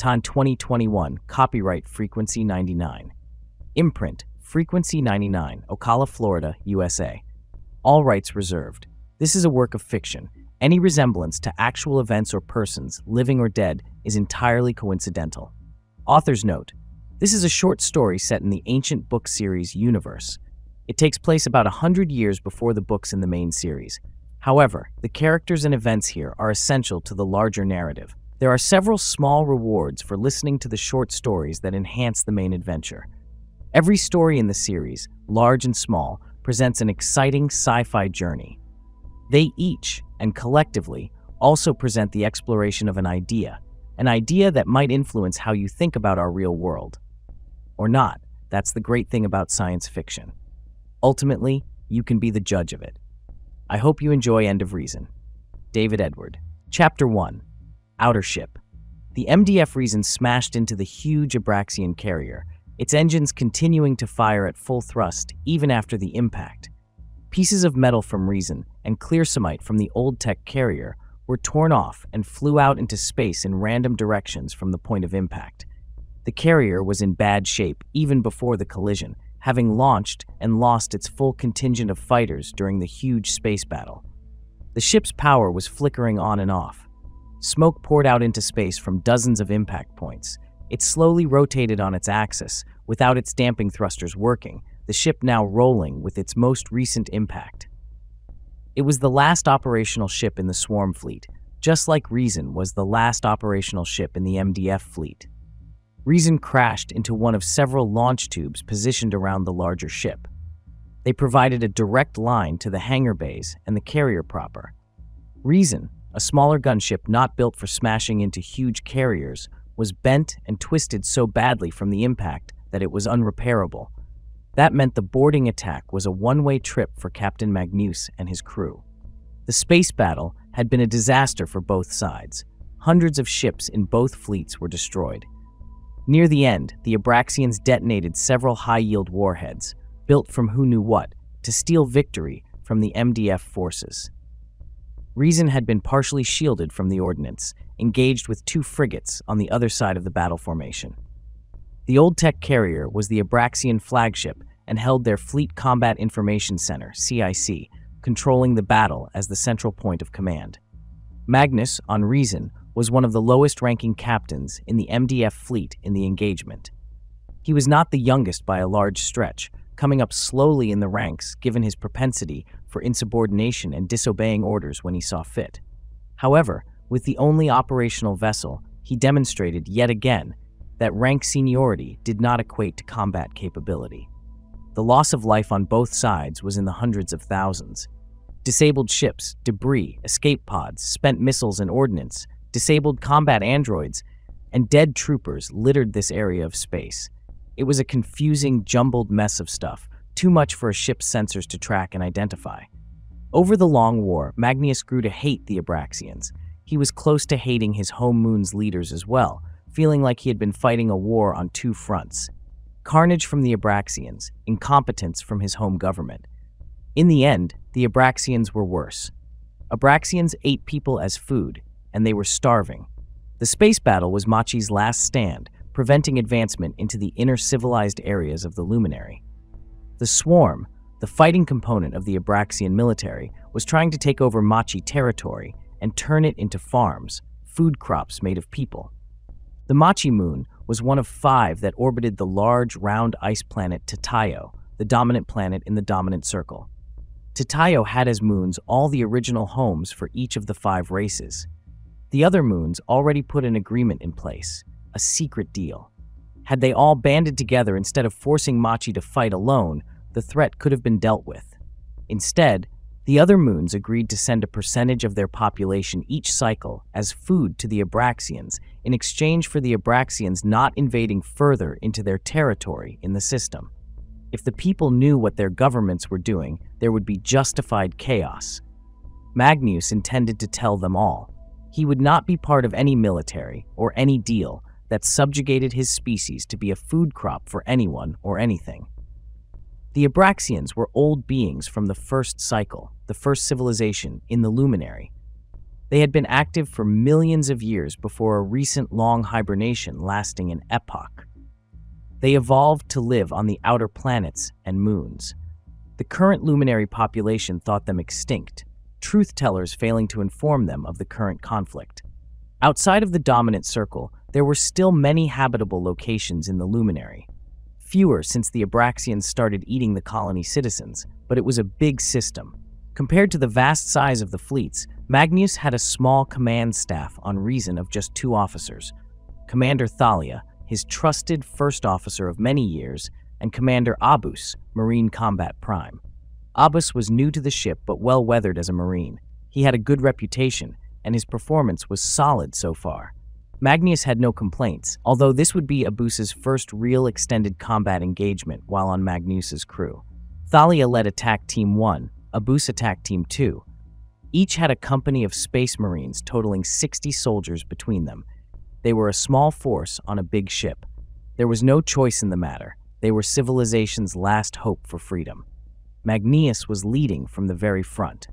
Ton 2021, copyright Frequency 99. Imprint, Frequency 99, Ocala, Florida, USA. All rights reserved. This is a work of fiction. Any resemblance to actual events or persons, living or dead, is entirely coincidental. Author's note: this is a short story set in the ancient book series universe. It takes place about 100 years before the books in the main series. However, the characters and events here are essential to the larger narrative. There are several small rewards for listening to the short stories that enhance the main adventure. Every story in the series, large and small, presents an exciting sci-fi journey. They each, and collectively, also present the exploration of an idea that might influence how you think about our real world. Or not. That's the great thing about science fiction. Ultimately, you can be the judge of it. I hope you enjoy End of Reason. David Edward. Chapter 1. Outer Ship. The MDF Reason smashed into the huge Abraxian carrier, its engines continuing to fire at full thrust even after the impact. Pieces of metal from Reason and clearsamite from the old tech carrier were torn off and flew out into space in random directions from the point of impact. The carrier was in bad shape even before the collision, having launched and lost its full contingent of fighters during the huge space battle. The ship's power was flickering on and off. Smoke poured out into space from dozens of impact points. It slowly rotated on its axis, without its damping thrusters working, the ship now rolling with its most recent impact. It was the last operational ship in the Swarm fleet, just like Reason was the last operational ship in the MDF fleet. Reason crashed into one of several launch tubes positioned around the larger ship. They provided a direct line to the hangar bays and the carrier proper. Reason, a smaller gunship not built for smashing into huge carriers, was bent and twisted so badly from the impact that it was unrepairable. That meant the boarding attack was a one-way trip for Captain Magnus and his crew. The space battle had been a disaster for both sides. Hundreds of ships in both fleets were destroyed. Near the end, the Abraxians detonated several high-yield warheads, built from who knew what, to steal victory from the MDF forces. Reason had been partially shielded from the ordnance, engaged with 2 frigates on the other side of the battle formation. The old tech carrier was the Abraxian flagship and held their Fleet Combat Information Center, CIC, controlling the battle as the central point of command. Magnus, on Reason, was one of the lowest-ranking captains in the MDF fleet in the engagement. He was not the youngest by a large stretch, coming up slowly in the ranks given his propensity for insubordination and disobeying orders when he saw fit. However, with the only operational vessel, he demonstrated yet again that rank seniority did not equate to combat capability. The loss of life on both sides was in the hundreds of thousands. Disabled ships, debris, escape pods, spent missiles and ordnance, disabled combat androids, and dead troopers littered this area of space. It was a confusing, jumbled mess of stuff, too much for a ship's sensors to track and identify. Over the long war, Magnus grew to hate the Abraxians. He was close to hating his home moon's leaders as well, feeling like he had been fighting a war on 2 fronts. Carnage from the Abraxians, incompetence from his home government. In the end, the Abraxians were worse. Abraxians ate people as food, and they were starving. The space battle was Machi's last stand, preventing advancement into the inner civilized areas of the Luminary. The Swarm, the fighting component of the Abraxian military, was trying to take over Machi territory and turn it into farms, food crops made of people. The Machi moon was one of 5 that orbited the large, round ice planet Tatayo, the dominant planet in the dominant circle. Tatayo had as moons all the original homes for each of the 5 races. The other moons already put an agreement in place, a secret deal. Had they all banded together instead of forcing Machi to fight alone, the threat could have been dealt with. Instead, the other moons agreed to send a percentage of their population each cycle as food to the Abraxians in exchange for the Abraxians not invading further into their territory in the system. If the people knew what their governments were doing, there would be justified chaos. Magnus intended to tell them all. He would not be part of any military or any deal that subjugated his species to be a food crop for anyone or anything. The Abraxians were old beings from the first cycle, the first civilization in the Luminary. They had been active for millions of years before a recent long hibernation lasting an epoch. They evolved to live on the outer planets and moons. The current luminary population thought them extinct, truth-tellers failing to inform them of the current conflict. Outside of the dominant circle, there were still many habitable locations in the luminary. Fewer since the Abraxians started eating the colony citizens, but it was a big system. Compared to the vast size of the fleets, Magnus had a small command staff on reason of just 2 officers. Commander Thalia, his trusted first officer of many years, and Commander Abus, Marine Combat Prime. Abus was new to the ship but well-weathered as a Marine. He had a good reputation, and his performance was solid so far. Magnus had no complaints, although this would be Abus's first real extended combat engagement while on Magnus's crew. Thalia led Attack Team 1, Abus Attack Team 2. Each had a company of Space Marines totaling 60 soldiers between them. They were a small force on a big ship. There was no choice in the matter. They were civilization's last hope for freedom. Magnus was leading from the very front.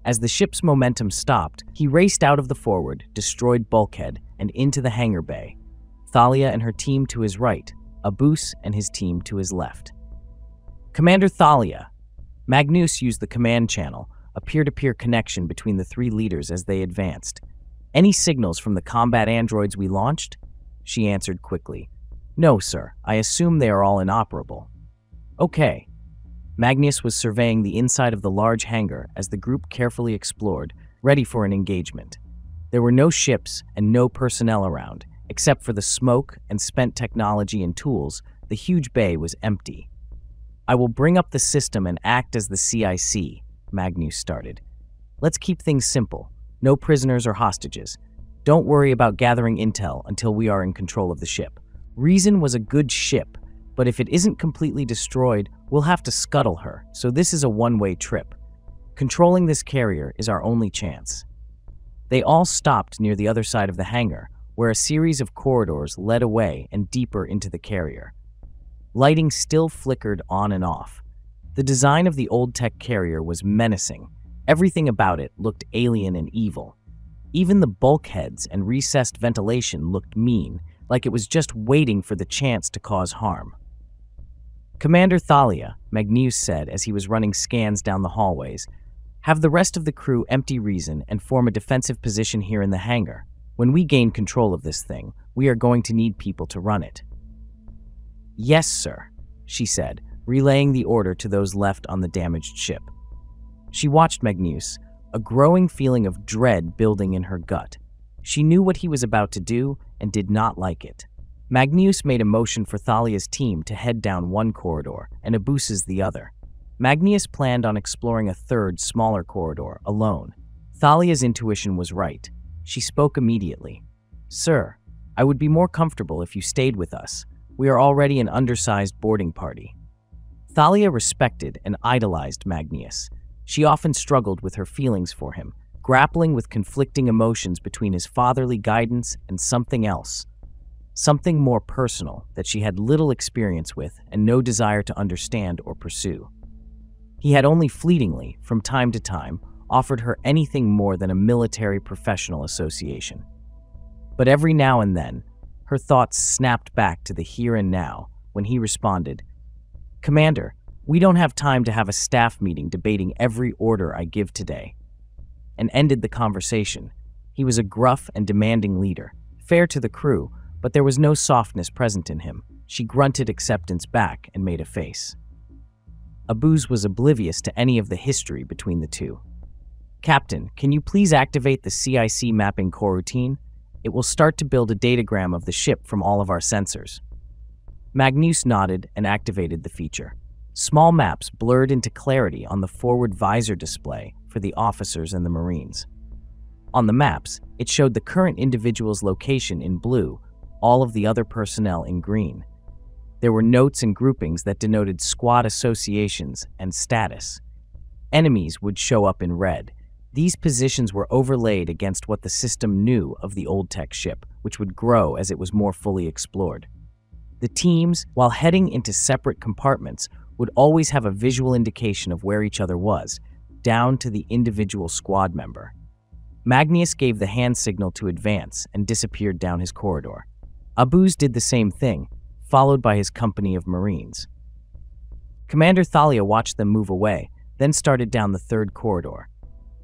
As the ship's momentum stopped, he raced out of the forward, destroyed bulkhead, and into the hangar bay. Thalia and her team to his right, Abus and his team to his left. Commander Thalia. Magnus used the command channel, a peer-to-peer connection between the 3 leaders as they advanced. Any signals from the combat androids we launched? She answered quickly. No, sir. I assume they are all inoperable. Okay. Magnus was surveying the inside of the large hangar as the group carefully explored, ready for an engagement. There were no ships and no personnel around. Except for the smoke and spent technology and tools, the huge bay was empty. I will bring up the system and act as the CIC, Magnus started. Let's keep things simple. No prisoners or hostages. Don't worry about gathering intel until we are in control of the ship. Reason was a good ship, but if it isn't completely destroyed, we'll have to scuttle her, so this is a one-way trip. Controlling this carrier is our only chance. They all stopped near the other side of the hangar, where a series of corridors led away and deeper into the carrier. Lighting still flickered on and off. The design of the old-tech carrier was menacing. Everything about it looked alien and evil. Even the bulkheads and recessed ventilation looked mean, like it was just waiting for the chance to cause harm. Commander Thalia, Magnus said as he was running scans down the hallways, have the rest of the crew empty reason and form a defensive position here in the hangar. When we gain control of this thing, we are going to need people to run it. Yes, sir, she said, relaying the order to those left on the damaged ship. She watched Magnus, a growing feeling of dread building in her gut. She knew what he was about to do and did not like it. Magnus made a motion for Thalia's team to head down one corridor and Abus's the other. Magnus planned on exploring a third, smaller corridor alone. Thalia's intuition was right. She spoke immediately. Sir, I would be more comfortable if you stayed with us. We are already an undersized boarding party. Thalia respected and idolized Magnus. She often struggled with her feelings for him, grappling with conflicting emotions between his fatherly guidance and something else. Something more personal that she had little experience with and no desire to understand or pursue. He had only fleetingly, from time to time, offered her anything more than a military professional association. But every now and then, her thoughts snapped back to the here and now when he responded, Commander, we don't have time to have a staff meeting debating every order I give today, and ended the conversation. He was a gruff and demanding leader, fair to the crew, but there was no softness present in him. She grunted acceptance back and made a face. Abus was oblivious to any of the history between the two. Captain, can you please activate the CIC mapping coroutine? It will start to build a datagram of the ship from all of our sensors. Magnus nodded and activated the feature. Small maps blurred into clarity on the forward visor display for the officers and the Marines. On the maps, it showed the current individual's location in blue, all of the other personnel in green. There were notes and groupings that denoted squad associations and status. Enemies would show up in red. These positions were overlaid against what the system knew of the old tech ship, which would grow as it was more fully explored. The teams, while heading into separate compartments, would always have a visual indication of where each other was, down to the individual squad member. Magnus gave the hand signal to advance and disappeared down his corridor. Abus did the same thing, followed by his company of Marines. Commander Thalia watched them move away, then started down the third corridor.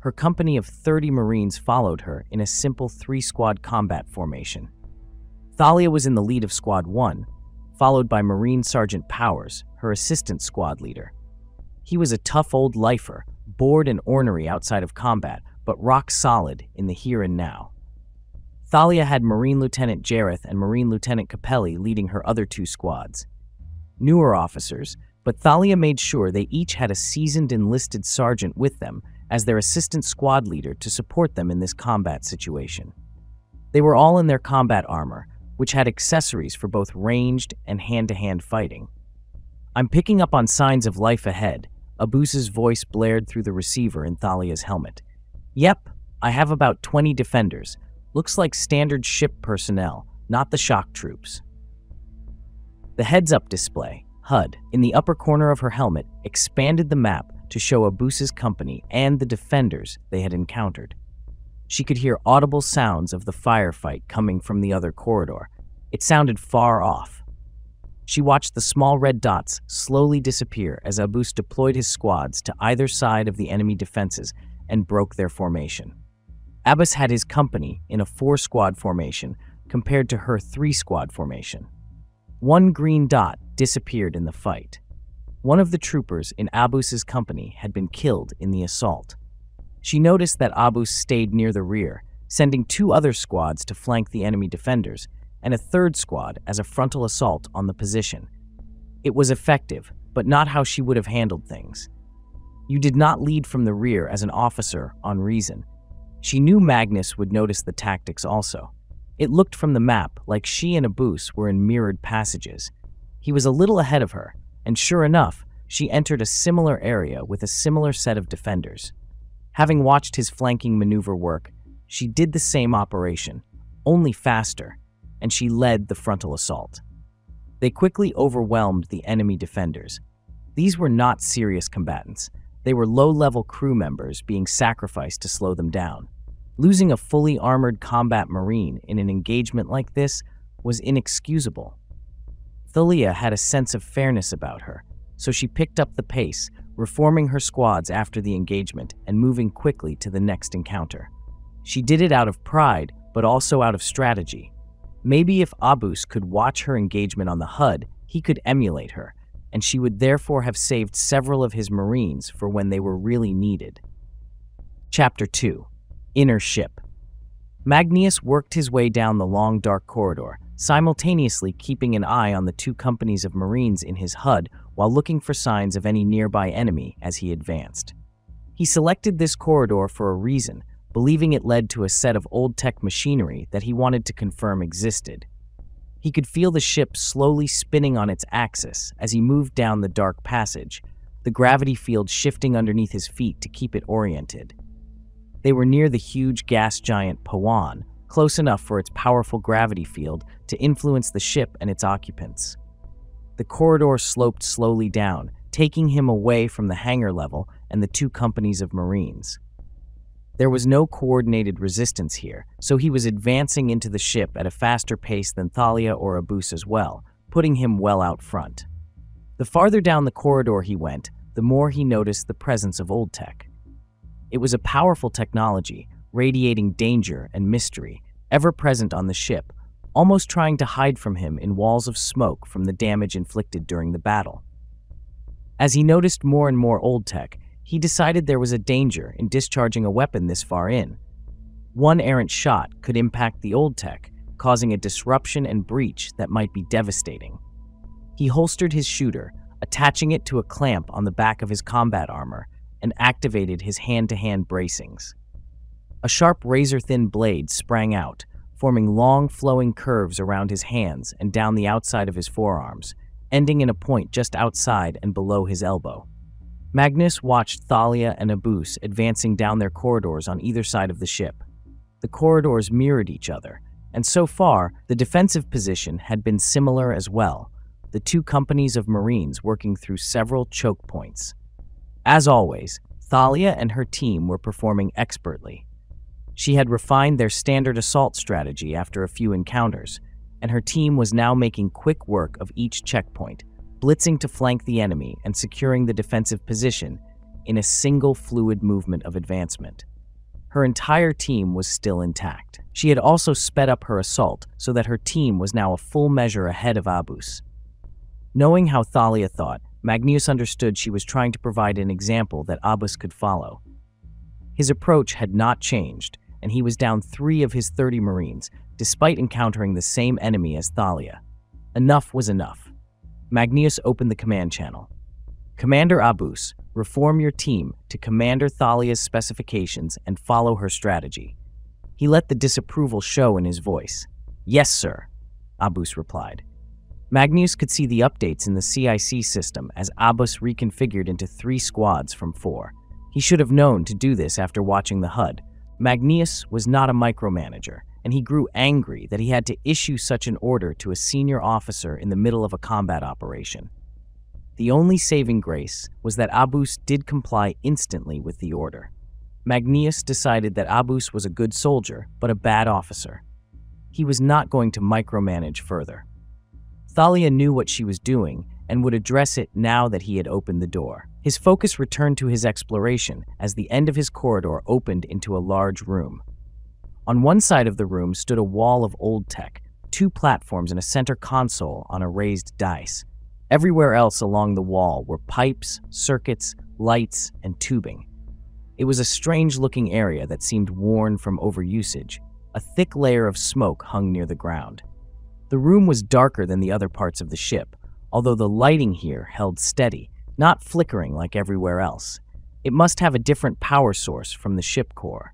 Her company of 30 Marines followed her in a simple 3-squad combat formation. Thalia was in the lead of Squad 1, followed by Marine Sergeant Powers, her assistant squad leader. He was a tough old lifer, bored and ornery outside of combat, but rock solid in the here and now. Thalia had Marine Lieutenant Jareth and Marine Lieutenant Capelli leading her other 2 squads. Newer officers, but Thalia made sure they each had a seasoned enlisted sergeant with them as their assistant squad leader to support them in this combat situation. They were all in their combat armor, which had accessories for both ranged and hand-to-hand fighting. "I'm picking up on signs of life ahead," Abus's voice blared through the receiver in Thalia's helmet. "Yep, I have about 20 defenders. Looks like standard ship personnel, not the shock troops." The heads-up display, HUD, in the upper corner of her helmet expanded the map to show Abus's company and the defenders they had encountered. She could hear audible sounds of the firefight coming from the other corridor. It sounded far off. She watched the small red dots slowly disappear as Abus deployed his squads to either side of the enemy defenses and broke their formation. Abus had his company in a 4-squad formation compared to her 3-squad formation. One green dot disappeared in the fight. One of the troopers in Abus's company had been killed in the assault. She noticed that Abus stayed near the rear, sending 2 other squads to flank the enemy defenders, and a 3rd squad as a frontal assault on the position. It was effective, but not how she would have handled things. You did not lead from the rear as an officer on reason. She knew Magnus would notice the tactics also. It looked from the map like she and Abus were in mirrored passages. He was a little ahead of her, and sure enough, she entered a similar area with a similar set of defenders. Having watched his flanking maneuver work, she did the same operation, only faster, and she led the frontal assault. They quickly overwhelmed the enemy defenders. These were not serious combatants. They were low-level crew members being sacrificed to slow them down. Losing a fully armored combat marine in an engagement like this was inexcusable. Thalia had a sense of fairness about her, so she picked up the pace, reforming her squads after the engagement and moving quickly to the next encounter. She did it out of pride, but also out of strategy. Maybe if Abus could watch her engagement on the HUD, he could emulate her, and she would therefore have saved several of his Marines for when they were really needed. Chapter 2. Inner Ship. Magnus worked his way down the long, dark corridor, simultaneously keeping an eye on the 2 companies of Marines in his HUD while looking for signs of any nearby enemy as he advanced. He selected this corridor for a reason, believing it led to a set of old-tech machinery that he wanted to confirm existed. He could feel the ship slowly spinning on its axis as he moved down the dark passage, the gravity field shifting underneath his feet to keep it oriented. They were near the huge gas giant Pawan, close enough for its powerful gravity field to influence the ship and its occupants. The corridor sloped slowly down, taking him away from the hangar level and the 2 companies of Marines. There was no coordinated resistance here, so he was advancing into the ship at a faster pace than Thalia or Abus as well, putting him well out front. The farther down the corridor he went, the more he noticed the presence of old tech. It was a powerful technology, radiating danger and mystery, ever present on the ship, almost trying to hide from him in walls of smoke from the damage inflicted during the battle. As he noticed more and more old tech, he decided there was a danger in discharging a weapon this far in. One errant shot could impact the old tech, causing a disruption and breach that might be devastating. He holstered his shooter, attaching it to a clamp on the back of his combat armor, and activated his hand-to-hand bracings. A sharp razor-thin blade sprang out, forming long flowing curves around his hands and down the outside of his forearms, ending in a point just outside and below his elbow. Magnus watched Thalia and Abus advancing down their corridors on either side of the ship. The corridors mirrored each other, and so far, the defensive position had been similar as well, the 2 companies of Marines working through several choke points. As always, Thalia and her team were performing expertly. She had refined their standard assault strategy after a few encounters, and her team was now making quick work of each checkpoint, blitzing to flank the enemy and securing the defensive position in a single fluid movement of advancement. Her entire team was still intact. She had also sped up her assault so that her team was now a full measure ahead of Abus. Knowing how Thalia thought, Magnius understood she was trying to provide an example that Abus could follow. His approach had not changed, and he was down 3 of his 30 Marines, despite encountering the same enemy as Thalia. Enough was enough. Magnius opened the command channel. Commander Abus, reform your team to Commander Thalia's specifications and follow her strategy. He let the disapproval show in his voice. Yes, sir, Abus replied. Magnius could see the updates in the CIC system as Abus reconfigured into 3 squads from 4. He should have known to do this after watching the HUD. Magnius was not a micromanager, and he grew angry that he had to issue such an order to a senior officer in the middle of a combat operation. The only saving grace was that Abus did comply instantly with the order. Magnius decided that Abus was a good soldier, but a bad officer. He was not going to micromanage further. Thalia knew what she was doing and would address it now that he had opened the door. His focus returned to his exploration as the end of his corridor opened into a large room. On one side of the room stood a wall of old tech, 2 platforms and a center console on a raised dais. Everywhere else along the wall were pipes, circuits, lights, and tubing. It was a strange-looking area that seemed worn from overusage. A thick layer of smoke hung near the ground. The room was darker than the other parts of the ship, although the lighting here held steady, not flickering like everywhere else. It must have a different power source from the ship core.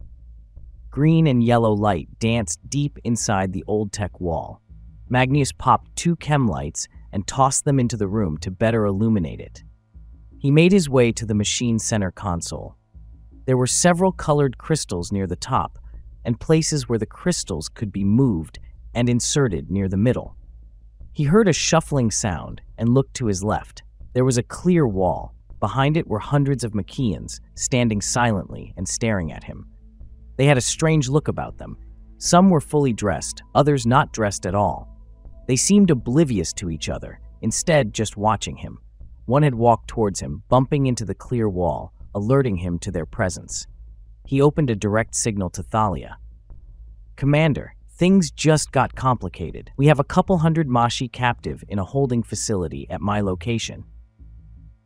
Green and yellow light danced deep inside the old tech wall. Magnius popped 2 chem lights and tossed them into the room to better illuminate it. He made his way to the machine center console. There were several colored crystals near the top, and places where the crystals could be moved and inserted near the middle. He heard a shuffling sound and looked to his left. There was a clear wall. Behind it were hundreds of Machians, standing silently and staring at him. They had a strange look about them. Some were fully dressed, others not dressed at all. They seemed oblivious to each other, instead just watching him. One had walked towards him, bumping into the clear wall, alerting him to their presence. He opened a direct signal to Thalia. Commander, things just got complicated. We have a couple hundred Mashi captive in a holding facility at my location.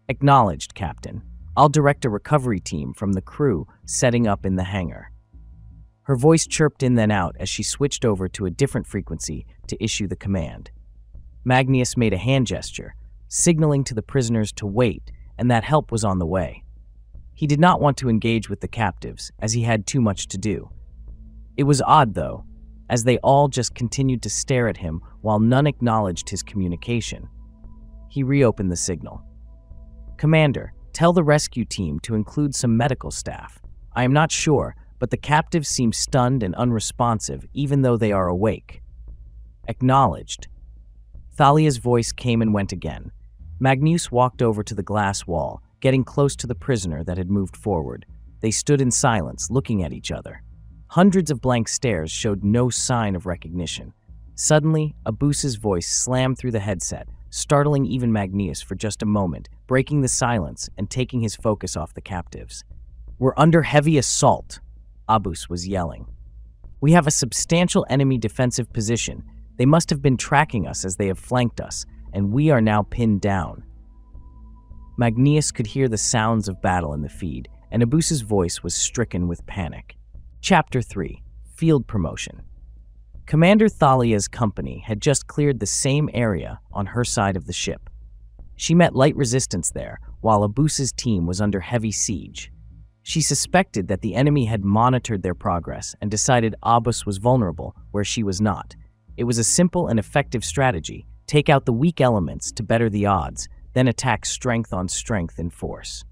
Acknowledged, Captain. I'll direct a recovery team from the crew setting up in the hangar. Her voice chirped in then out as she switched over to a different frequency to issue the command. Magnius made a hand gesture, signaling to the prisoners to wait, and that help was on the way. He did not want to engage with the captives, as he had too much to do. It was odd, though, as they all just continued to stare at him while none acknowledged his communication. He reopened the signal. Commander, tell the rescue team to include some medical staff. I am not sure, but the captives seem stunned and unresponsive even though they are awake. Acknowledged. Thalia's voice came and went again. Magnius walked over to the glass wall, getting close to the prisoner that had moved forward. They stood in silence, looking at each other. Hundreds of blank stares showed no sign of recognition. Suddenly, Abus's voice slammed through the headset, startling even Magnius for just a moment, breaking the silence and taking his focus off the captives. We're under heavy assault, Abus was yelling. We have a substantial enemy defensive position. They must have been tracking us as they have flanked us, and we are now pinned down. Magnius could hear the sounds of battle in the feed, and Abus's voice was stricken with panic. Chapter 3. Field Promotion. Commander Thalia's company had just cleared the same area on her side of the ship. She met light resistance there, while Abus's team was under heavy siege. She suspected that the enemy had monitored their progress and decided Abus was vulnerable where she was not. It was a simple and effective strategy: take out the weak elements to better the odds, then attack strength on strength in force.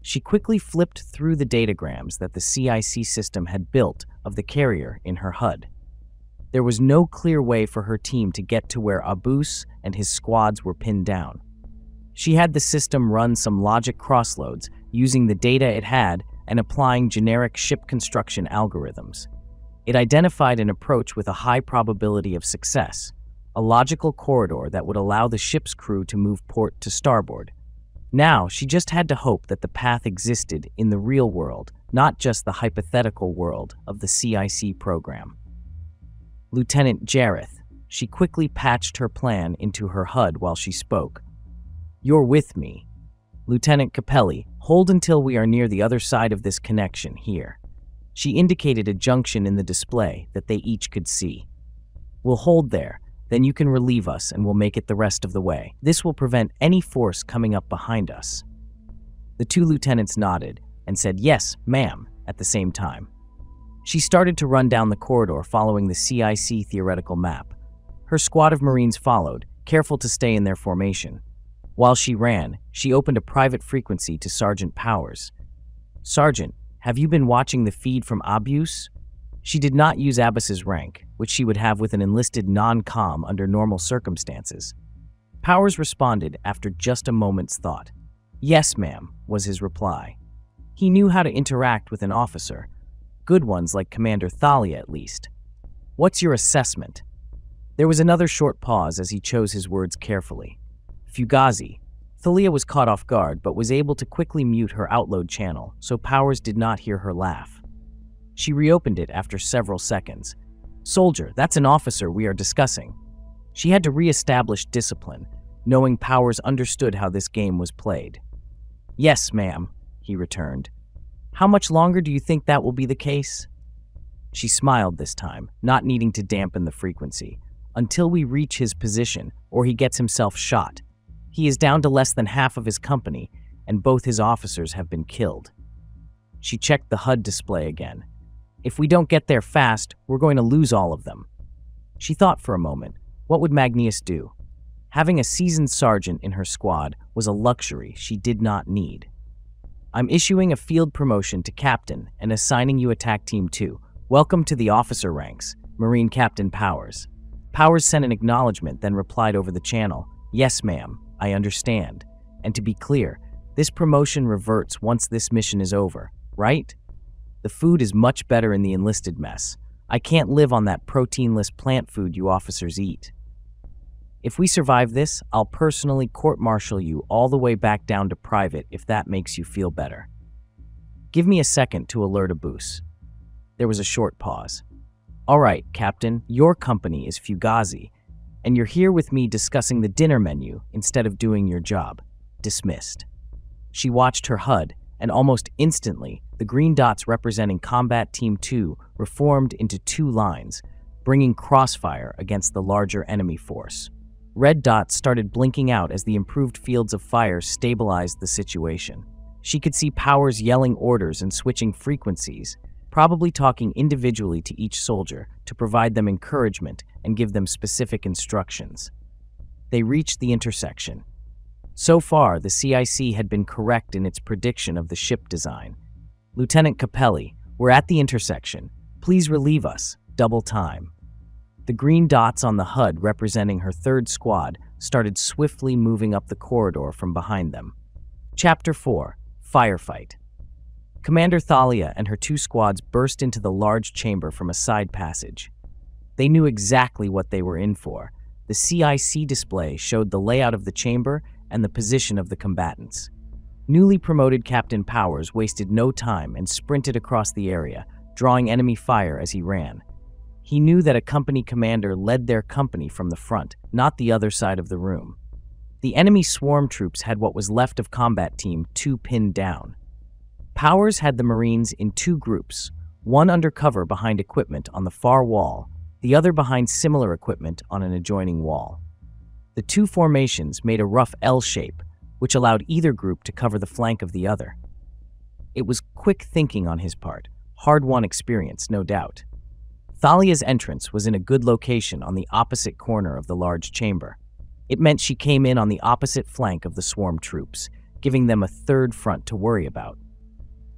She quickly flipped through the datagrams that the CIC system had built of the carrier in her HUD. There was no clear way for her team to get to where Abus and his squads were pinned down. She had the system run some logic crossloads using the data it had and applying generic ship construction algorithms. It identified an approach with a high probability of success, a logical corridor that would allow the ship's crew to move port to starboard. Now, she just had to hope that the path existed in the real world, not just the hypothetical world of the CIC program. Lieutenant Jareth, she quickly patched her plan into her HUD while she spoke. "You're with me. Lieutenant Capelli, hold until we are near the other side of this connection here." She indicated a junction in the display that they each could see. "We'll hold there, then you can relieve us and we'll make it the rest of the way. This will prevent any force coming up behind us." The two lieutenants nodded and said, "Yes, ma'am," at the same time. She started to run down the corridor following the CIC theoretical map. Her squad of Marines followed, careful to stay in their formation. While she ran, she opened a private frequency to Sergeant Powers. "Sergeant, have you been watching the feed from Abuse?" She did not use Abbas's rank, which she would have with an enlisted non-com under normal circumstances. Powers responded after just a moment's thought. "Yes, ma'am," was his reply. He knew how to interact with an officer. Good ones like Commander Thalia, at least. "What's your assessment?" There was another short pause as he chose his words carefully. "Fugazi." Thalia was caught off guard but was able to quickly mute her outload channel, so Powers did not hear her laugh. She reopened it after several seconds. "Soldier, that's an officer we are discussing." She had to re-establish discipline, knowing Powers understood how this game was played. "Yes, ma'am," he returned. "How much longer do you think that will be the case?" She smiled this time, not needing to dampen the frequency. "Until we reach his position, or he gets himself shot. He is down to less than half of his company, and both his officers have been killed." She checked the HUD display again. "If we don't get there fast, we're going to lose all of them." She thought for a moment. What would Magnius do? Having a seasoned sergeant in her squad was a luxury she did not need. "I'm issuing a field promotion to captain and assigning you attack team 2. Welcome to the officer ranks, Marine Captain Powers." Powers sent an acknowledgement, then replied over the channel, "Yes, ma'am, I understand. And to be clear, this promotion reverts once this mission is over, right? The food is much better in the enlisted mess. I can't live on that proteinless plant food you officers eat. If we survive this, I'll personally court-martial you all the way back down to private if that makes you feel better. Give me a second to alert Abuse." There was a short pause. "All right, Captain, your company is Fugazi, and you're here with me discussing the dinner menu instead of doing your job. Dismissed." She watched her HUD, and almost instantly, the green dots representing Combat Team 2 reformed into two lines, bringing crossfire against the larger enemy force. Red dots started blinking out as the improved fields of fire stabilized the situation. She could see Powers yelling orders and switching frequencies, probably talking individually to each soldier to provide them encouragement and give them specific instructions. They reached the intersection. So far, the CIC had been correct in its prediction of the ship design. "Lieutenant Capelli, we're at the intersection. Please relieve us. Double time." The green dots on the HUD representing her third squad started swiftly moving up the corridor from behind them. Chapter 4: Firefight. Commander Thalia and her two squads burst into the large chamber from a side passage. They knew exactly what they were in for. The CIC display showed the layout of the chamber and the position of the combatants. Newly promoted Captain Powers wasted no time and sprinted across the area, drawing enemy fire as he ran. He knew that a company commander led their company from the front, not the other side of the room. The enemy swarm troops had what was left of Combat Team 2 pinned down. Powers had the Marines in two groups, one under cover behind equipment on the far wall, the other behind similar equipment on an adjoining wall. The two formations made a rough L shape, which allowed either group to cover the flank of the other. It was quick thinking on his part, hard-won experience, no doubt. Thalia's entrance was in a good location on the opposite corner of the large chamber. It meant she came in on the opposite flank of the swarm troops, giving them a third front to worry about.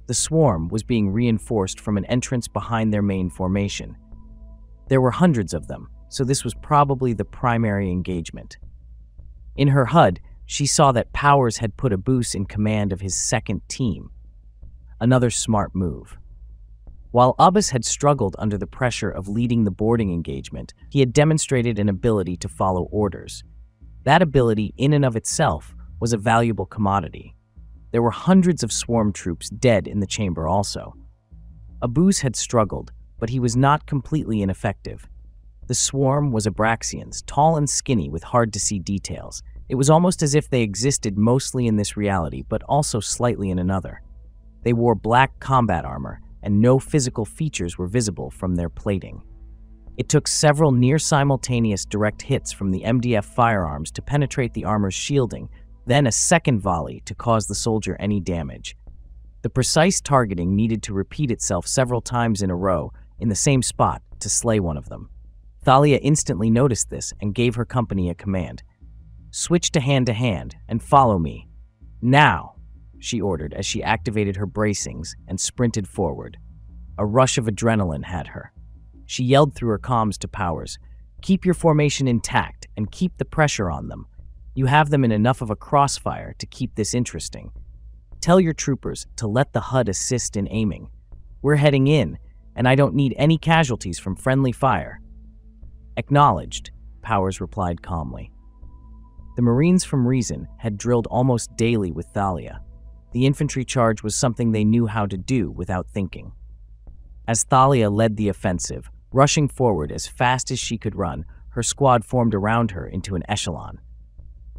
The swarm was being reinforced from an entrance behind their main formation. There were hundreds of them, so this was probably the primary engagement. In her HUD, she saw that Powers had put Abuse in command of his second team. Another smart move. While Abbas had struggled under the pressure of leading the boarding engagement, he had demonstrated an ability to follow orders. That ability, in and of itself, was a valuable commodity. There were hundreds of swarm troops dead in the chamber also. Abbas had struggled, but he was not completely ineffective. The swarm was Abraxians, tall and skinny with hard-to-see details. It was almost as if they existed mostly in this reality, but also slightly in another. They wore black combat armor, and no physical features were visible from their plating. It took several near-simultaneous direct hits from the MDF firearms to penetrate the armor's shielding, then a second volley to cause the soldier any damage. The precise targeting needed to repeat itself several times in a row in the same spot to slay one of them. Thalia instantly noticed this and gave her company a command. "Switch to hand and follow me. Now!" she ordered as she activated her bracings and sprinted forward. A rush of adrenaline had her. She yelled through her comms to Powers, "Keep your formation intact and keep the pressure on them. You have them in enough of a crossfire to keep this interesting. Tell your troopers to let the HUD assist in aiming. We're heading in, and I don't need any casualties from friendly fire." "Acknowledged," Powers replied calmly. The Marines from Reason had drilled almost daily with Thalia. The infantry charge was something they knew how to do without thinking. As Thalia led the offensive, rushing forward as fast as she could run, her squad formed around her into an echelon.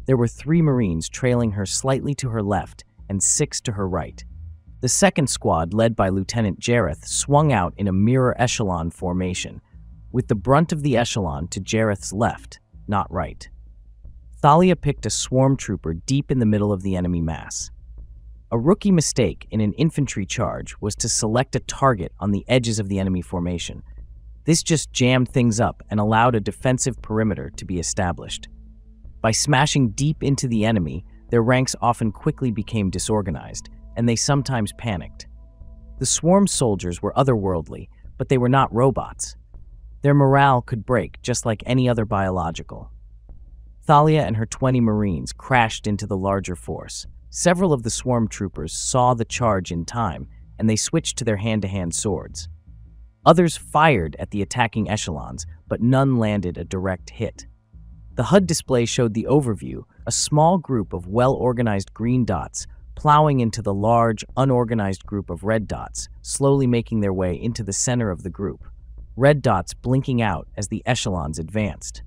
There were 3 Marines trailing her slightly to her left and 6 to her right. The second squad, led by Lieutenant Jareth, swung out in a mirror echelon formation, with the brunt of the echelon to Jareth's left, not right. Thalia picked a swarm trooper deep in the middle of the enemy mass. A rookie mistake in an infantry charge was to select a target on the edges of the enemy formation. This just jammed things up and allowed a defensive perimeter to be established. By smashing deep into the enemy, their ranks often quickly became disorganized, and they sometimes panicked. The swarm soldiers were otherworldly, but they were not robots. Their morale could break just like any other biological. Thalia and her 20 Marines crashed into the larger force. Several of the swarm troopers saw the charge in time, and they switched to their hand-to-hand swords. Others fired at the attacking echelons, but none landed a direct hit. The HUD display showed the overview, a small group of well-organized green dots plowing into the large, unorganized group of red dots, slowly making their way into the center of the group, red dots blinking out as the echelons advanced.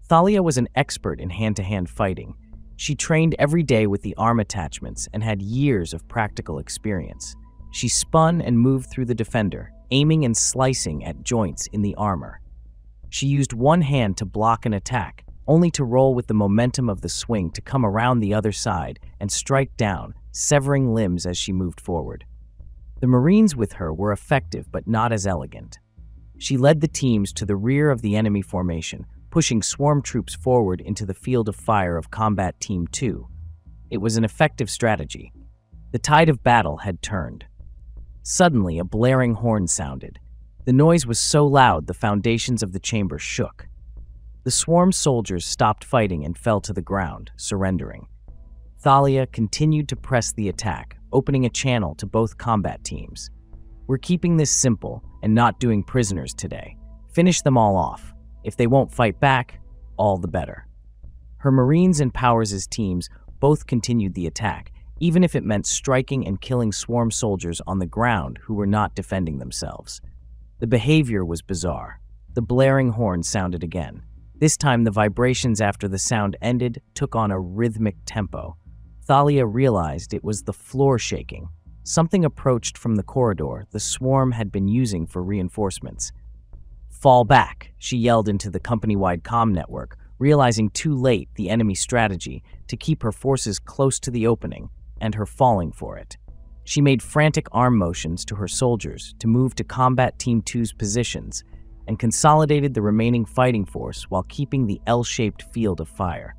Thalia was an expert in hand-to-hand fighting. She trained every day with the arm attachments and had years of practical experience. She spun and moved through the defender, aiming and slicing at joints in the armor. She used one hand to block an attack, only to roll with the momentum of the swing to come around the other side and strike down, severing limbs as she moved forward. The Marines with her were effective but not as elegant. She led the teams to the rear of the enemy formation, pushing swarm troops forward into the field of fire of Combat Team 2. It was an effective strategy. The tide of battle had turned. Suddenly, a blaring horn sounded. The noise was so loud the foundations of the chamber shook. The swarm soldiers stopped fighting and fell to the ground, surrendering. Thalia continued to press the attack, opening a channel to both combat teams. "We're keeping this simple and not doing prisoners today. Finish them all off. If they won't fight back, all the better." Her Marines and Powers' teams both continued the attack, even if it meant striking and killing swarm soldiers on the ground who were not defending themselves. The behavior was bizarre. The blaring horn sounded again. This time, the vibrations after the sound ended took on a rhythmic tempo. Thalia realized it was the floor shaking. Something approached from the corridor the swarm had been using for reinforcements. "Fall back," she yelled into the company-wide comm network, realizing too late the enemy strategy to keep her forces close to the opening and her falling for it. She made frantic arm motions to her soldiers to move to Combat Team 2's positions and consolidated the remaining fighting force while keeping the L-shaped field of fire.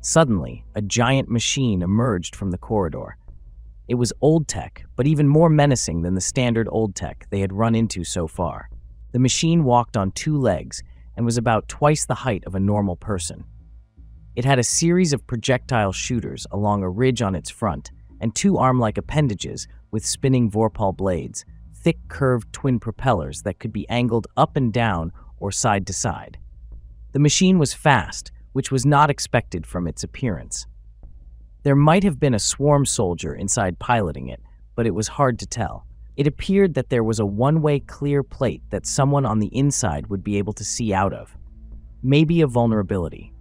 Suddenly, a giant machine emerged from the corridor. It was old tech, but even more menacing than the standard old tech they had run into so far. The machine walked on 2 legs and was about twice the height of a normal person. It had a series of projectile shooters along a ridge on its front and 2 arm-like appendages with spinning Vorpal blades, thick curved twin propellers that could be angled up and down or side to side. The machine was fast, which was not expected from its appearance. There might have been a swarm soldier inside piloting it, but it was hard to tell. It appeared that there was a one-way clear plate that someone on the inside would be able to see out of. Maybe a vulnerability.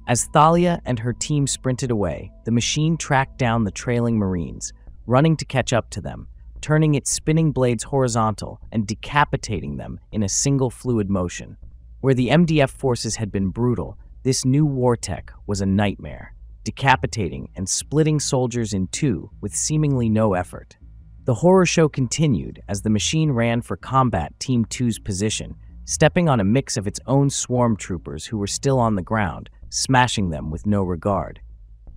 As Thalia and her team sprinted away, the machine tracked down the trailing Marines, running to catch up to them, turning its spinning blades horizontal and decapitating them in a single fluid motion. Where the MDF forces had been brutal, this new war tech was a nightmare, decapitating and splitting soldiers in two with seemingly no effort. The horror show continued as the machine ran for Combat Team 2's position, stepping on a mix of its own swarm troopers who were still on the ground, smashing them with no regard.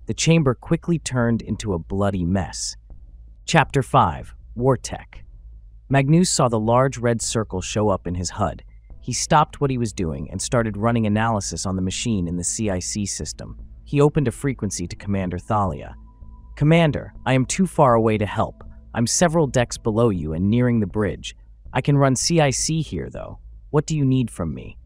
The chamber quickly turned into a bloody mess. Chapter 5. War Tech. Magnus saw the large red circle show up in his HUD. He stopped what he was doing and started running analysis on the machine in the CIC system. He opened a frequency to Commander Thalia. "Commander, I am too far away to help. I'm several decks below you and nearing the bridge. I can run CIC here, though. What do you need from me?"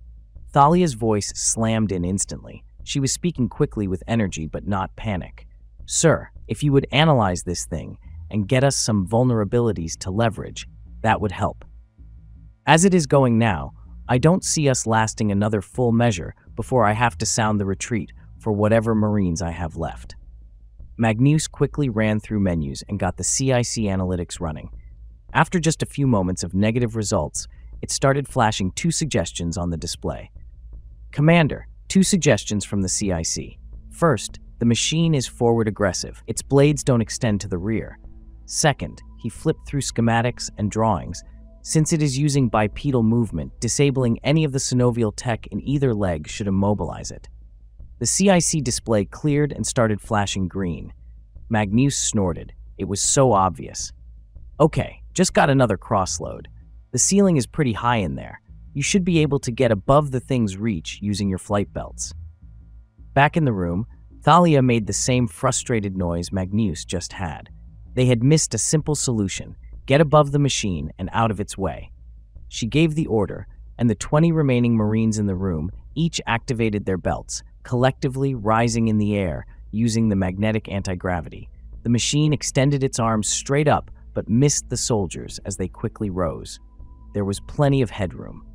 Thalia's voice slammed in instantly. She was speaking quickly with energy but not panic. "Sir, if you would analyze this thing and get us some vulnerabilities to leverage, that would help. As it is going now, I don't see us lasting another full measure before I have to sound the retreat for whatever Marines I have left." Magnus quickly ran through menus and got the CIC analytics running. After just a few moments of negative results, it started flashing two suggestions on the display. "Commander, two suggestions from the CIC. First, the machine is forward aggressive. Its blades don't extend to the rear. Second, he flipped through schematics and drawings. Since it is using bipedal movement, disabling any of the synovial tech in either leg should immobilize it." The CIC display cleared and started flashing green. Magnus snorted. It was so obvious. "Okay, just got another crossload. The ceiling is pretty high in there. You should be able to get above the thing's reach using your flight belts." Back in the room, Thalia made the same frustrated noise Magnus just had. They had missed a simple solution: get above the machine and out of its way. She gave the order, and the 20 remaining Marines in the room each activated their belts, collectively rising in the air using the magnetic anti-gravity. The machine extended its arms straight up but missed the soldiers as they quickly rose. There was plenty of headroom.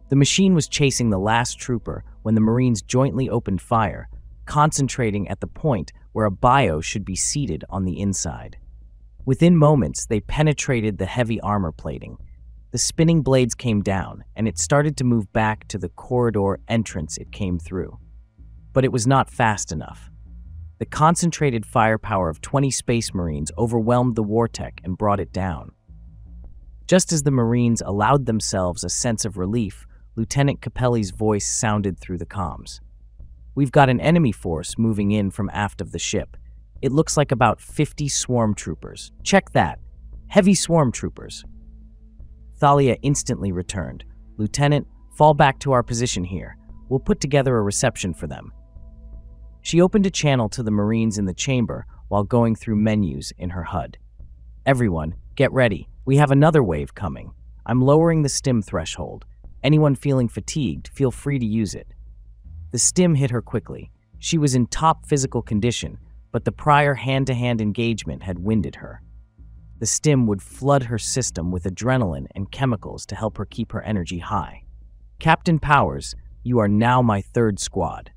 The machine was chasing the last trooper when the Marines jointly opened fire, concentrating at the point where a bio should be seated on the inside. Within moments, they penetrated the heavy armor plating. The spinning blades came down, and it started to move back to the corridor entrance it came through. But it was not fast enough. The concentrated firepower of 20 Space Marines overwhelmed the war tech and brought it down. Just as the Marines allowed themselves a sense of relief, Lieutenant Capelli's voice sounded through the comms. "We've got an enemy force moving in from aft of the ship. It looks like about 50 swarm troopers. Check that. Heavy swarm troopers." Thalia instantly returned. "Lieutenant, fall back to our position here. We'll put together a reception for them." She opened a channel to the Marines in the chamber while going through menus in her HUD. "Everyone, get ready. We have another wave coming. I'm lowering the stim threshold. Anyone feeling fatigued, feel free to use it." The stim hit her quickly. She was in top physical condition, but the prior hand-to-hand engagement had winded her. The stim would flood her system with adrenaline and chemicals to help her keep her energy high. "Captain Powers, you are now my third squad."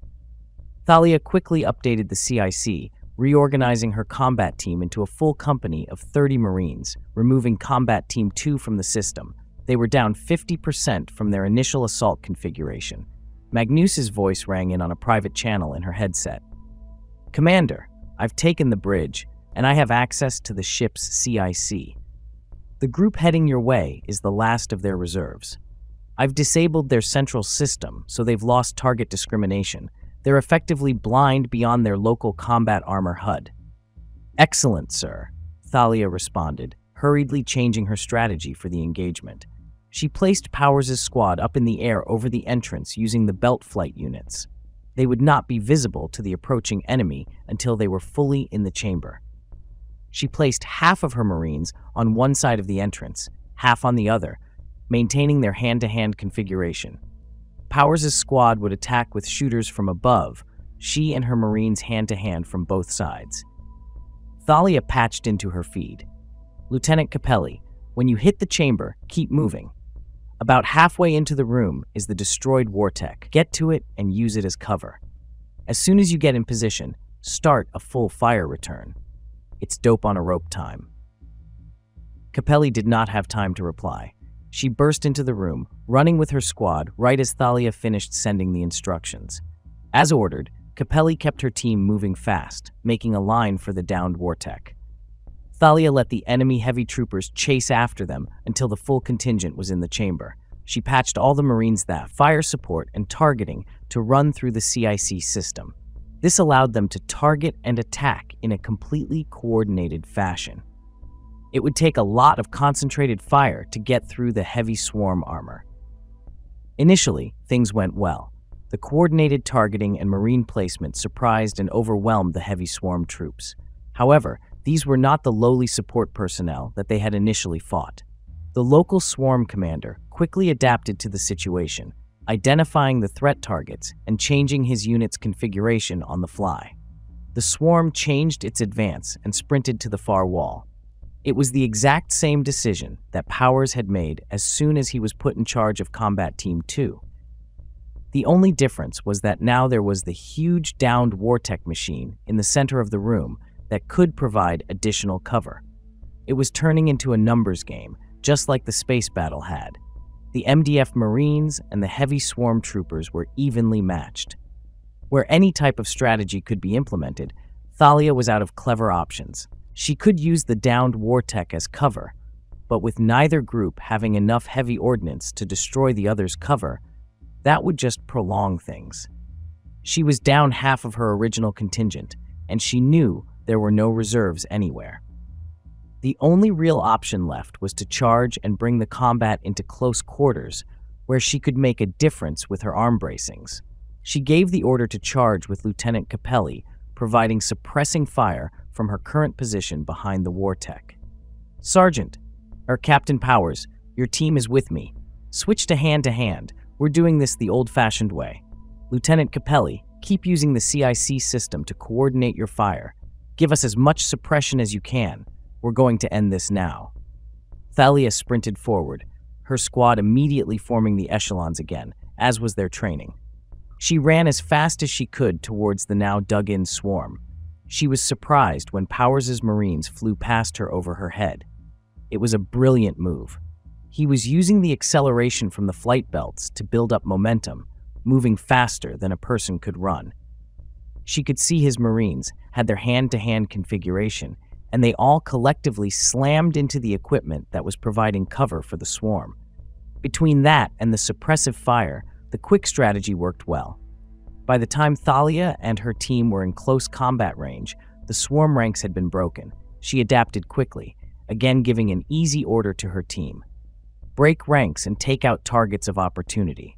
Thalia quickly updated the CIC, reorganizing her combat team into a full company of 30 Marines, removing Combat Team 2 from the system. They were down 50% from their initial assault configuration. Magnus's voice rang in on a private channel in her headset. "Commander, I've taken the bridge, and I have access to the ship's CIC. The group heading your way is the last of their reserves. I've disabled their central system, so they've lost target discrimination. They're effectively blind beyond their local combat armor HUD." "Excellent, sir," Thalia responded, hurriedly changing her strategy for the engagement. She placed Powers' squad up in the air over the entrance using the belt flight units. They would not be visible to the approaching enemy until they were fully in the chamber. She placed half of her Marines on one side of the entrance, half on the other, maintaining their hand-to-hand configuration. Powers' squad would attack with shooters from above, she and her Marines hand-to-hand from both sides. Thalia patched into her feed. "Lieutenant Capelli, when you hit the chamber, keep moving. About halfway into the room is the destroyed Wartech. Get to it and use it as cover. As soon as you get in position, start a full fire return. It's dope on a rope time." Capelli did not have time to reply. She burst into the room, running with her squad right as Thalia finished sending the instructions. As ordered, Capelli kept her team moving fast, making a line for the downed Wartech. Thalia let the enemy heavy troopers chase after them until the full contingent was in the chamber. She patched all the Marines that fire support and targeting to run through the CIC system. This allowed them to target and attack in a completely coordinated fashion. It would take a lot of concentrated fire to get through the heavy swarm armor. Initially, things went well. The coordinated targeting and Marine placement surprised and overwhelmed the heavy swarm troops. However, these were not the lowly support personnel that they had initially fought. The local swarm commander quickly adapted to the situation, identifying the threat targets and changing his unit's configuration on the fly. The swarm changed its advance and sprinted to the far wall. It was the exact same decision that Powers had made as soon as he was put in charge of Combat Team 2. The only difference was that now there was the huge downed Wartech machine in the center of the room that could provide additional cover. It was turning into a numbers game, just like the space battle had. The MDF Marines and the heavy swarm troopers were evenly matched. Where any type of strategy could be implemented, Thalia was out of clever options. She could use the downed Wartech as cover, but with neither group having enough heavy ordnance to destroy the other's cover, that would just prolong things. She was down half of her original contingent, and she knew there were no reserves anywhere. The only real option left was to charge and bring the combat into close quarters, where she could make a difference with her arm bracings. She gave the order to charge with Lieutenant Capelli, providing suppressing fire from her current position behind the Wartech. Captain Powers, your team is with me. Switch to hand. We're doing this the old-fashioned way. Lieutenant Capelli, keep using the CIC system to coordinate your fire. Give us as much suppression as you can. We're going to end this now." Thalia sprinted forward, her squad immediately forming the echelons again, as was their training. She ran as fast as she could towards the now dug-in swarm. She was surprised when Powers' Marines flew past her over her head. It was a brilliant move. He was using the acceleration from the flight belts to build up momentum, moving faster than a person could run. She could see his Marines had their hand-to-hand configuration, and they all collectively slammed into the equipment that was providing cover for the swarm. Between that and the suppressive fire, the quick strategy worked well. By the time Thalia and her team were in close combat range, the swarm ranks had been broken. She adapted quickly, again giving an easy order to her team: break ranks and take out targets of opportunity.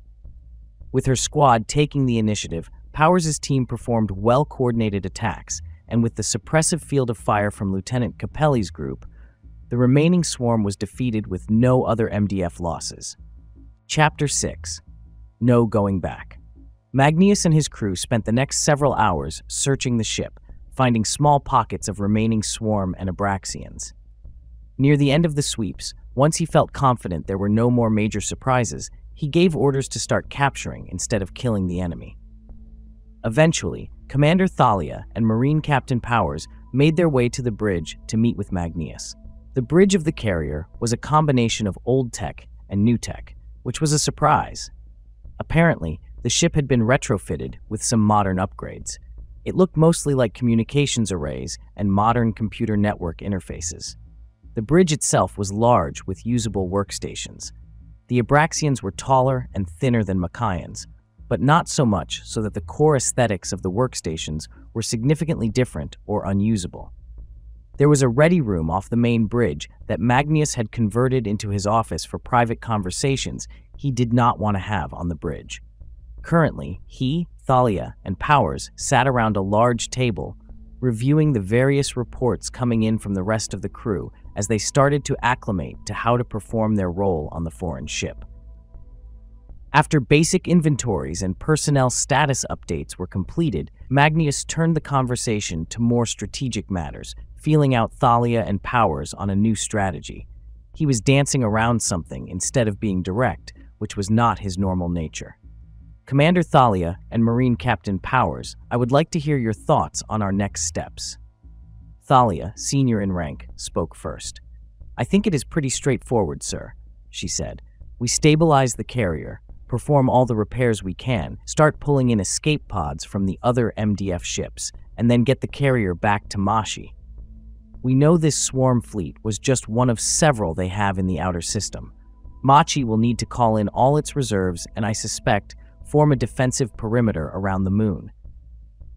With her squad taking the initiative, Powers' team performed well-coordinated attacks, and with the suppressive field of fire from Lieutenant Capelli's group, the remaining swarm was defeated with no other MDF losses. Chapter 6. No Going Back. Magnius and his crew spent the next several hours searching the ship, finding small pockets of remaining swarm and Abraxians. Near the end of the sweeps, once he felt confident there were no more major surprises, he gave orders to start capturing instead of killing the enemy. Eventually, Commander Thalia and Marine Captain Powers made their way to the bridge to meet with Magnius. The bridge of the carrier was a combination of old tech and new tech, which was a surprise. Apparently, the ship had been retrofitted with some modern upgrades. It looked mostly like communications arrays and modern computer network interfaces. The bridge itself was large with usable workstations. The Abraxians were taller and thinner than Machians, but not so much so that the core aesthetics of the workstations were significantly different or unusable. There was a ready room off the main bridge that Magnius had converted into his office for private conversations he did not want to have on the bridge. Currently, he, Thalia, and Powers sat around a large table reviewing the various reports coming in from the rest of the crew as they started to acclimate to how to perform their role on the foreign ship. After basic inventories and personnel status updates were completed, Magnus turned the conversation to more strategic matters, feeling out Thalia and Powers on a new strategy. He was dancing around something instead of being direct, which was not his normal nature. Commander Thalia and Marine Captain Powers, I would like to hear your thoughts on our next steps. Thalia, senior in rank, spoke first. I think it is pretty straightforward, sir, she said. We stabilize the carrier, perform all the repairs we can, start pulling in escape pods from the other MDF ships, and then get the carrier back to Mashi. We know this swarm fleet was just one of several they have in the outer system. Machi will need to call in all its reserves and, I suspect, form a defensive perimeter around the moon.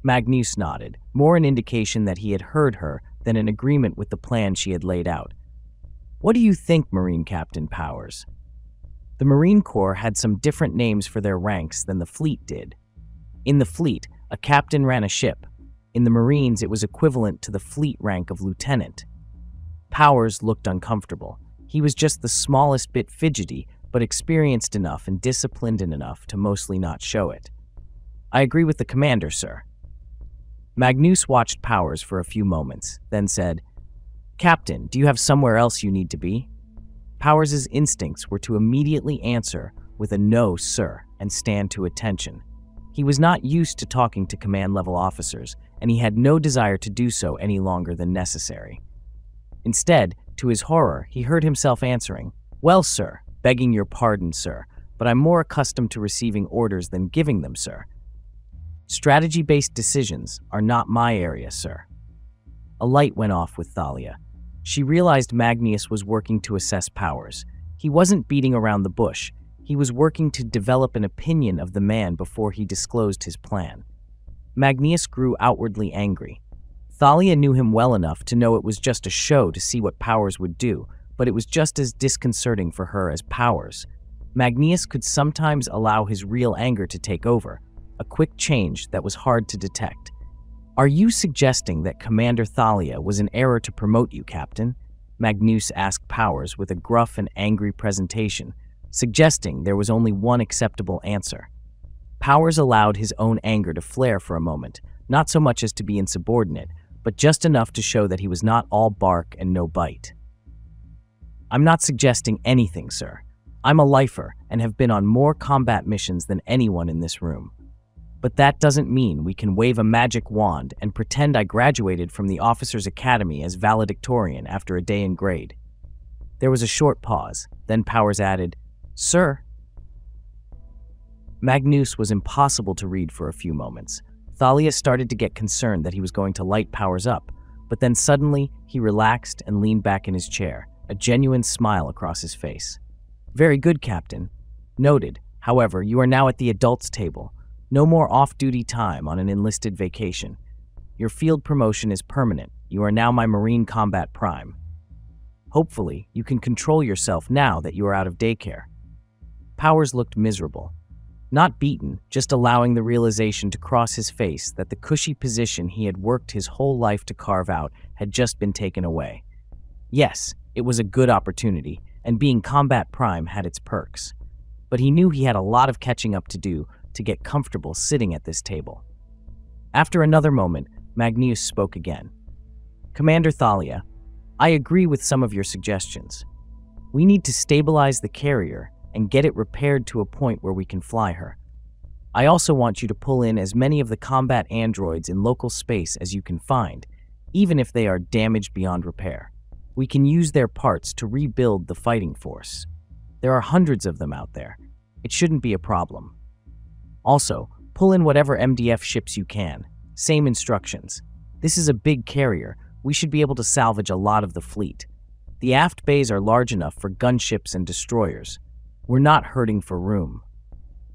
Magnus nodded, more an indication that he had heard her than an agreement with the plan she had laid out. What do you think, Marine Captain Powers? The Marine Corps had some different names for their ranks than the fleet did. In the fleet, a captain ran a ship. In the Marines, it was equivalent to the fleet rank of lieutenant. Powers looked uncomfortable. He was just the smallest bit fidgety, but experienced enough and disciplined enough to mostly not show it. I agree with the commander, sir. Magnus watched Powers for a few moments, then said, Captain, do you have somewhere else you need to be? Powers' instincts were to immediately answer with a no, sir, and stand to attention. He was not used to talking to command-level officers, and he had no desire to do so any longer than necessary. Instead, to his horror, he heard himself answering, Well, sir, begging your pardon, sir, but I'm more accustomed to receiving orders than giving them, sir. Strategy-based decisions are not my area, sir. A light went off with Thalia. She realized Magnus was working to assess Powers. He wasn't beating around the bush. He was working to develop an opinion of the man before he disclosed his plan. Magnus grew outwardly angry. Thalia knew him well enough to know it was just a show to see what Powers would do, but it was just as disconcerting for her as Powers. Magnus could sometimes allow his real anger to take over, a quick change that was hard to detect. Are you suggesting that Commander Thalia was in error to promote you, Captain? Magnus asked Powers with a gruff and angry presentation, suggesting there was only one acceptable answer. Powers allowed his own anger to flare for a moment, not so much as to be insubordinate, but just enough to show that he was not all bark and no bite. I'm not suggesting anything, sir. I'm a lifer and have been on more combat missions than anyone in this room. But that doesn't mean we can wave a magic wand and pretend I graduated from the Officers' Academy as valedictorian after a day in grade. There was a short pause, then Powers added, Sir. Magnus was impossible to read for a few moments. Thalia started to get concerned that he was going to light Powers up, but then suddenly he relaxed and leaned back in his chair, a genuine smile across his face. Very good, Captain. Noted. However, you are now at the adults' table. No more off-duty time on an enlisted vacation. Your field promotion is permanent. You are now my Marine Combat Prime. Hopefully, you can control yourself now that you are out of daycare. Powers looked miserable. Not beaten, just allowing the realization to cross his face that the cushy position he had worked his whole life to carve out had just been taken away. Yes, it was a good opportunity, and being Combat Prime had its perks. But he knew he had a lot of catching up to do to get comfortable sitting at this table. After another moment, Magnus spoke again. Commander Thalia, I agree with some of your suggestions. We need to stabilize the carrier and get it repaired to a point where we can fly her. I also want you to pull in as many of the combat androids in local space as you can find, even if they are damaged beyond repair. We can use their parts to rebuild the fighting force. There are hundreds of them out there. It shouldn't be a problem. Also, pull in whatever MDF ships you can. Same instructions. This is a big carrier. We should be able to salvage a lot of the fleet. The aft bays are large enough for gunships and destroyers. We're not hurting for room.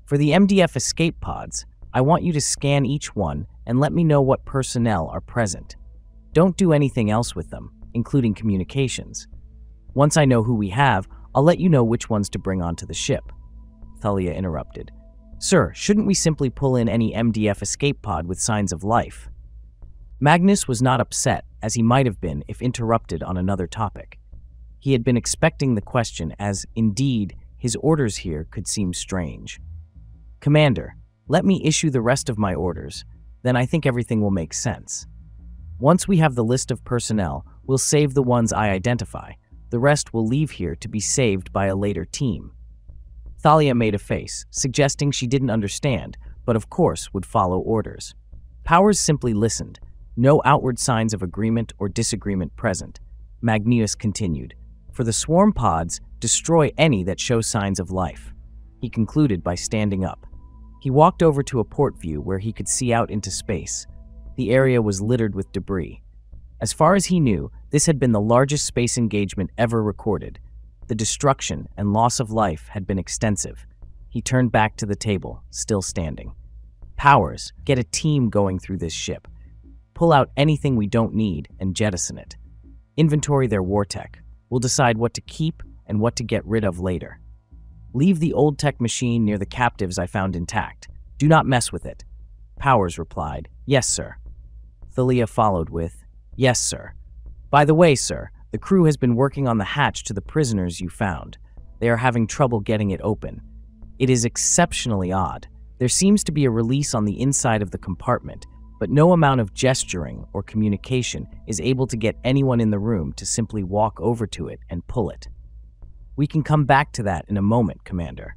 For the MDF escape pods, I want you to scan each one and let me know what personnel are present. Don't do anything else with them, including communications. Once I know who we have, I'll let you know which ones to bring onto the ship. Thalia interrupted. Sir, shouldn't we simply pull in any MDF escape pod with signs of life? Magnus was not upset, as he might have been if interrupted on another topic. He had been expecting the question, as, indeed, his orders here could seem strange. "Commander, let me issue the rest of my orders, then I think everything will make sense. Once we have the list of personnel, we'll save the ones I identify. The rest will leave here to be saved by a later team." Thalia made a face, suggesting she didn't understand, but of course would follow orders. Powers simply listened, no outward signs of agreement or disagreement present. Magnus continued, "For the swarm pods, destroy any that show signs of life." He concluded by standing up. He walked over to a port view where he could see out into space. The area was littered with debris. As far as he knew, this had been the largest space engagement ever recorded. The destruction and loss of life had been extensive. He turned back to the table, still standing. "Powers, get a team going through this ship. Pull out anything we don't need and jettison it. Inventory their war tech. We'll decide what to keep and what to get rid of later. Leave the old tech machine near the captives I found intact. Do not mess with it." Powers replied, "Yes, sir." Thalia followed with, "Yes, sir. By the way, sir, the crew has been working on the hatch to the prisoners you found. They are having trouble getting it open. It is exceptionally odd. There seems to be a release on the inside of the compartment, but no amount of gesturing or communication is able to get anyone in the room to simply walk over to it and pull it. We can come back to that in a moment, Commander."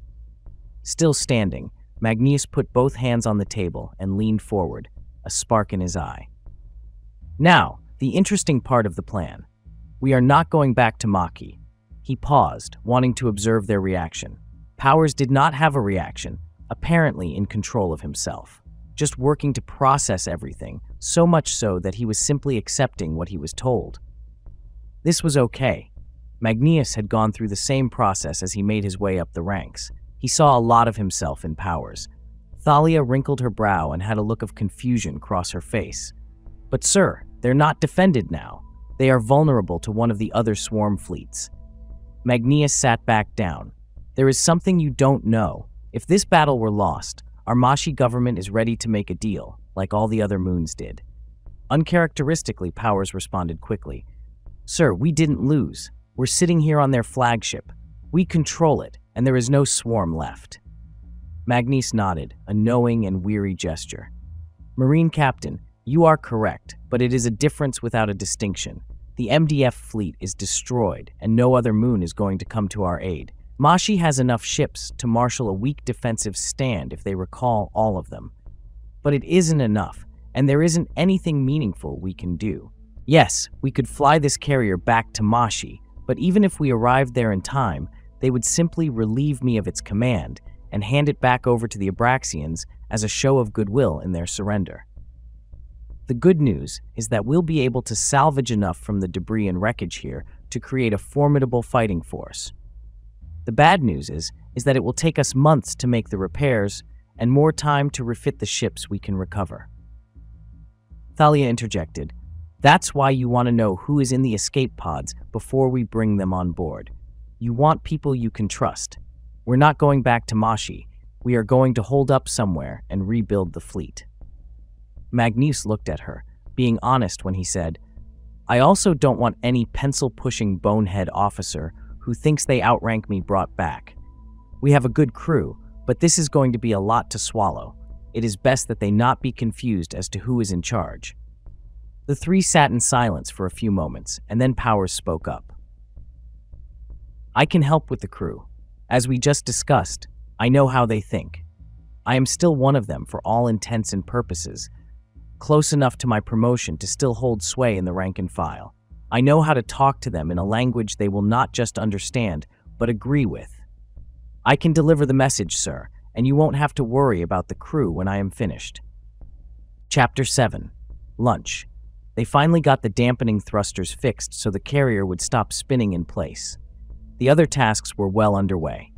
Still standing, Magnus put both hands on the table and leaned forward, a spark in his eye. "Now, the interesting part of the plan. We are not going back to Maki." He paused, wanting to observe their reaction. Powers did not have a reaction, apparently in control of himself, just working to process everything, so much so that he was simply accepting what he was told. This was okay. Magnus had gone through the same process as he made his way up the ranks. He saw a lot of himself in Powers. Thalia wrinkled her brow and had a look of confusion cross her face. "But sir, they're not defended now. They are vulnerable to one of the other swarm fleets." Magnus sat back down. "There is something you don't know. If this battle were lost, our Mashi government is ready to make a deal, like all the other moons did." Uncharacteristically, Powers responded quickly. "Sir, we didn't lose. We're sitting here on their flagship. We control it, and there is no swarm left." Magnus nodded, a knowing and weary gesture. "Marine Captain, you are correct, but it is a difference without a distinction. The MDF fleet is destroyed, and no other moon is going to come to our aid. Mashi has enough ships to marshal a weak defensive stand if they recall all of them. But it isn't enough, and there isn't anything meaningful we can do. Yes, we could fly this carrier back to Mashi, but even if we arrived there in time, they would simply relieve me of its command and hand it back over to the Abraxians as a show of goodwill in their surrender. The good news is that we'll be able to salvage enough from the debris and wreckage here to create a formidable fighting force. The bad news is that it will take us months to make the repairs and more time to refit the ships we can recover." Thalia interjected, "That's why you want to know who is in the escape pods before we bring them on board. You want people you can trust. We're not going back to Mashi. We are going to hold up somewhere and rebuild the fleet." Magnus looked at her, being honest when he said, "I also don't want any pencil-pushing bonehead officer who thinks they outrank me brought back. We have a good crew, but this is going to be a lot to swallow. It is best that they not be confused as to who is in charge." The three sat in silence for a few moments, and then Powers spoke up. "I can help with the crew. As we just discussed, I know how they think. I am still one of them for all intents and purposes, close enough to my promotion to still hold sway in the rank and file. I know how to talk to them in a language they will not just understand, but agree with. I can deliver the message, sir, and you won't have to worry about the crew when I am finished." Chapter 7. Lunch. They finally got the dampening thrusters fixed so the carrier would stop spinning in place. The other tasks were well underway.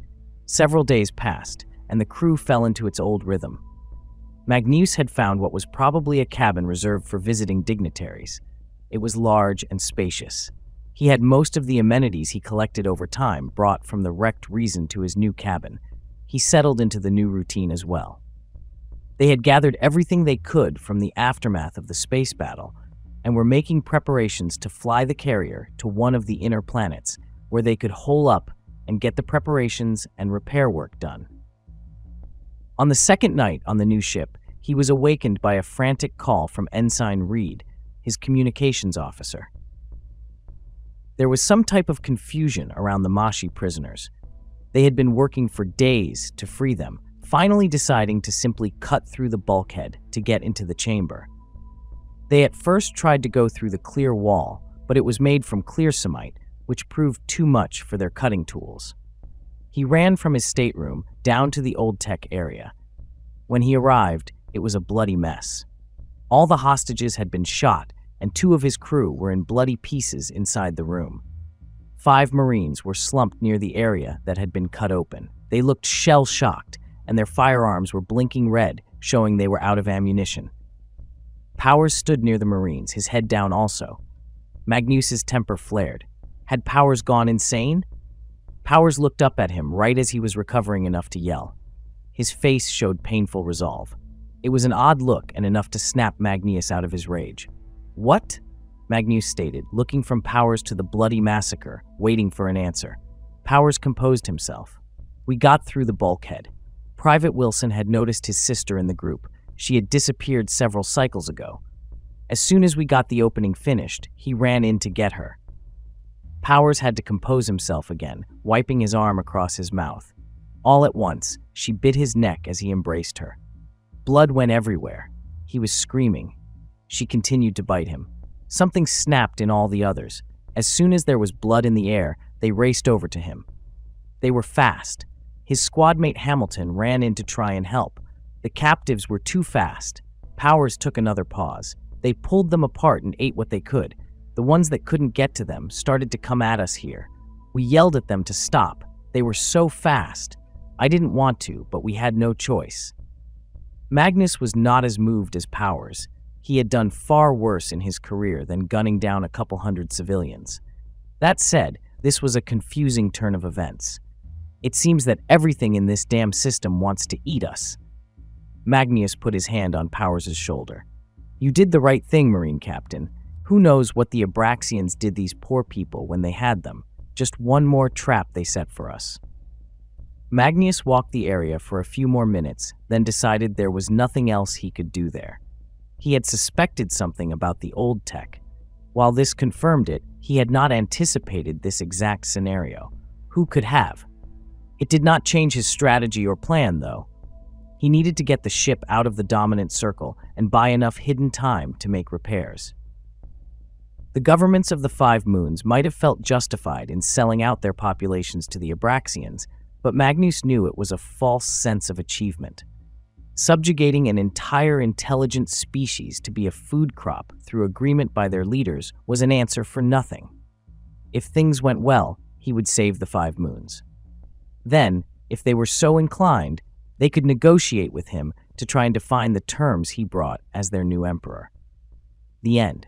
Several days passed, and the crew fell into its old rhythm. Magnus had found what was probably a cabin reserved for visiting dignitaries. It was large and spacious. He had most of the amenities he collected over time brought from the wrecked Reason to his new cabin. He settled into the new routine as well. They had gathered everything they could from the aftermath of the space battle and were making preparations to fly the carrier to one of the inner planets where they could hole up and get the preparations and repair work done. On the second night on the new ship, he was awakened by a frantic call from Ensign Reed, his communications officer. There was some type of confusion around the Mashi prisoners. They had been working for days to free them, finally deciding to simply cut through the bulkhead to get into the chamber. They at first tried to go through the clear wall, but it was made from clear samite, which proved too much for their cutting tools. He ran from his stateroom down to the old tech area. When he arrived, it was a bloody mess. All the hostages had been shot, and 2 of his crew were in bloody pieces inside the room. 5 Marines were slumped near the area that had been cut open. They looked shell-shocked, and their firearms were blinking red, showing they were out of ammunition. Powers stood near the Marines, his head down also. Magnus's temper flared. Had Powers gone insane? Powers looked up at him right as he was recovering enough to yell. His face showed painful resolve. It was an odd look and enough to snap Magnus out of his rage. "What?" Magnus stated, looking from Powers to the bloody massacre, waiting for an answer. Powers composed himself. "We got through the bulkhead. Private Wilson had noticed his sister in the group. She had disappeared several cycles ago. As soon as we got the opening finished, he ran in to get her." Powers had to compose himself again, wiping his arm across his mouth. All at once, she bit his neck as he embraced her. Blood went everywhere. He was screaming. She continued to bite him. Something snapped in all the others. As soon as there was blood in the air, they raced over to him. They were fast. His squadmate Hamilton ran in to try and help. The captives were too fast. Powers took another pause. They pulled them apart and ate what they could. The ones that couldn't get to them started to come at us here. We yelled at them to stop. They were so fast. I didn't want to, but we had no choice. Magnus was not as moved as Powers. He had done far worse in his career than gunning down a couple hundred civilians. That said, this was a confusing turn of events. It seems that everything in this damn system wants to eat us. Magnus put his hand on Powers' shoulder. "You did the right thing, Marine Captain. Who knows what the Abraxians did these poor people when they had them? Just one more trap they set for us." Magnus walked the area for a few more minutes, then decided there was nothing else he could do there. He had suspected something about the old tech. While this confirmed it, he had not anticipated this exact scenario. Who could have? It did not change his strategy or plan, though. He needed to get the ship out of the dominant circle and buy enough hidden time to make repairs. The governments of the 5 moons might have felt justified in selling out their populations to the Abraxians, but Magnus knew it was a false sense of achievement. Subjugating an entire intelligent species to be a food crop through agreement by their leaders was an answer for nothing. If things went well, he would save the 5 moons. Then, if they were so inclined, they could negotiate with him to try and define the terms he brought as their new emperor. The end.